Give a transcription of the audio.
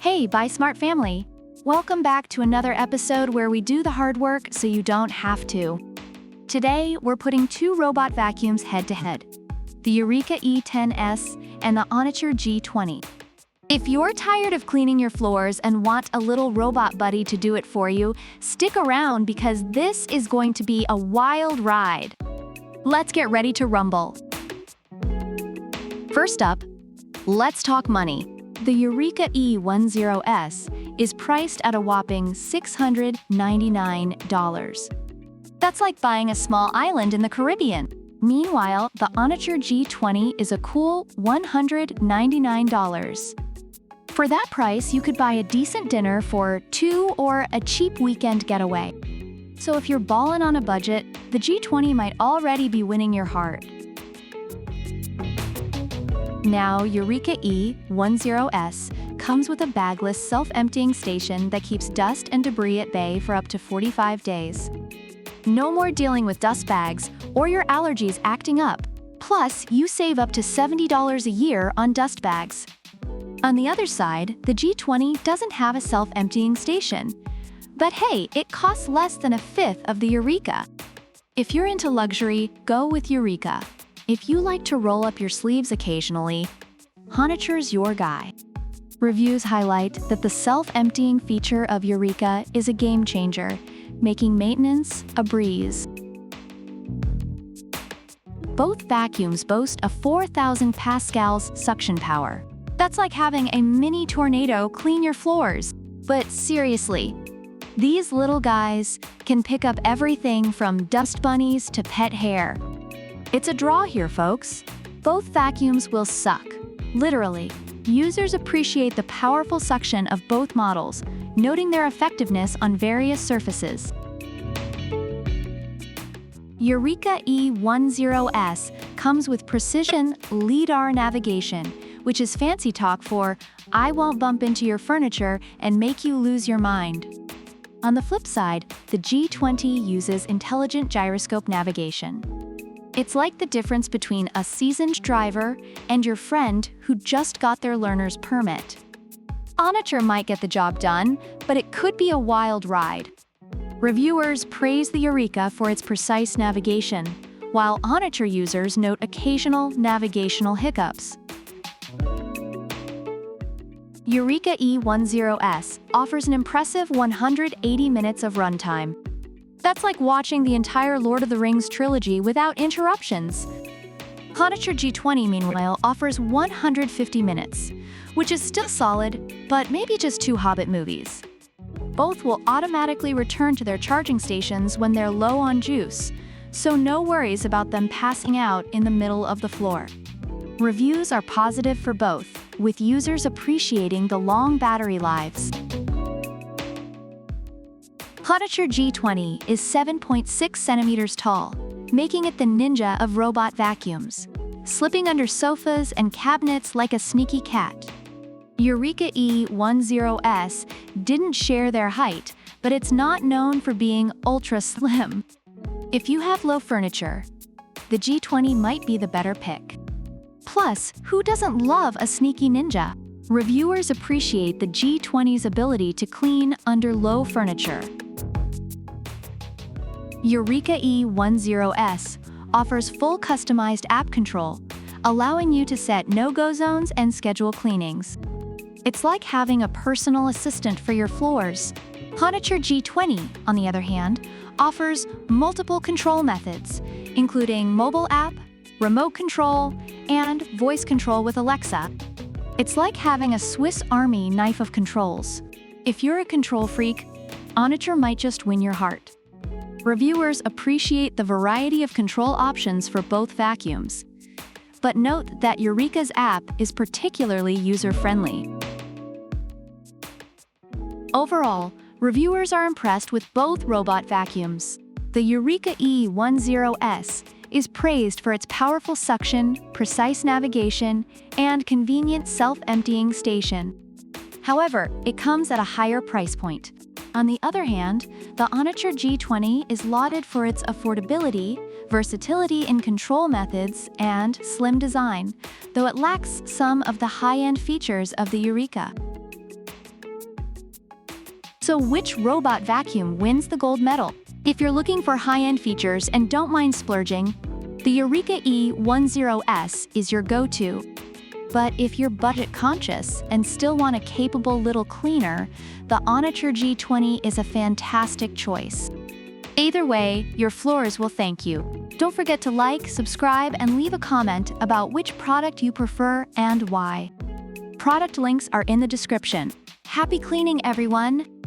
Hey, Buy Smart family! Welcome back to another episode where we do the hard work so you don't have to. Today, we're putting two robot vacuums head-to-head, the Eureka E10s and the HONITURE G20. If you're tired of cleaning your floors and want a little robot buddy to do it for you, stick around because this is going to be a wild ride. Let's get ready to rumble. First up, let's talk money. The Eureka E10s is priced at a whopping $699. That's like buying a small island in the Caribbean. Meanwhile, the HONITURE G20 is a cool $199. For that price, you could buy a decent dinner for two or a cheap weekend getaway. So if you're ballin' on a budget, the G20 might already be winning your heart. Now, Eureka E10s comes with a bagless self-emptying station that keeps dust and debris at bay for up to 45 days. No more dealing with dust bags or your allergies acting up. Plus, you save up to $70 a year on dust bags. On the other side, the G20 doesn't have a self-emptying station. But hey, it costs less than a fifth of the Eureka. If you're into luxury, go with Eureka. If you like to roll up your sleeves occasionally, HONITURE's your guy. Reviews highlight that the self-emptying feature of Eureka is a game changer, making maintenance a breeze. Both vacuums boast a 4,000 pascals suction power. That's like having a mini tornado clean your floors. But seriously, these little guys can pick up everything from dust bunnies to pet hair. It's a draw here, folks. Both vacuums will suck. Literally, users appreciate the powerful suction of both models, noting their effectiveness on various surfaces. Eureka E10s comes with precision LiDAR navigation, which is fancy talk for I won't bump into your furniture and make you lose your mind. On the flip side, the G20 uses intelligent gyroscope navigation. It's like the difference between a seasoned driver and your friend who just got their learner's permit. HONITURE might get the job done, but it could be a wild ride. Reviewers praise the Eureka for its precise navigation, while HONITURE users note occasional navigational hiccups. Eureka E10s offers an impressive 180 minutes of runtime. That's like watching the entire Lord of the Rings trilogy without interruptions. HONITURE G20, meanwhile, offers 150 minutes, which is still solid, but maybe just 2 Hobbit movies. Both will automatically return to their charging stations when they're low on juice, so no worries about them passing out in the middle of the floor. Reviews are positive for both, with users appreciating the long battery lives. HONITURE G20 is 7.6 centimeters tall, making it the ninja of robot vacuums, slipping under sofas and cabinets like a sneaky cat. Eureka E10s didn't share their height, but it's not known for being ultra slim. If you have low furniture, the G20 might be the better pick. Plus, who doesn't love a sneaky ninja? Reviewers appreciate the G20's ability to clean under low furniture. Eureka E10s offers full customized app control, allowing you to set no-go zones and schedule cleanings. It's like having a personal assistant for your floors. HONITURE G20, on the other hand, offers multiple control methods, including mobile app, remote control, and voice control with Alexa. It's like having a Swiss Army knife of controls. If you're a control freak, HONITURE might just win your heart. Reviewers appreciate the variety of control options for both vacuums. But note that Eureka's app is particularly user-friendly. Overall, reviewers are impressed with both robot vacuums. The Eureka E10s is praised for its powerful suction, precise navigation, and convenient self-emptying station. However, it comes at a higher price point. On the other hand, the HONITURE G20 is lauded for its affordability, versatility in control methods, and slim design, though it lacks some of the high-end features of the Eureka. So which robot vacuum wins the gold medal? If you're looking for high-end features and don't mind splurging, the Eureka E10s is your go-to. But if you're budget-conscious and still want a capable little cleaner, the HONITURE G20 is a fantastic choice. Either way, your floors will thank you. Don't forget to like, subscribe, and leave a comment about which product you prefer and why. Product links are in the description. Happy cleaning, everyone!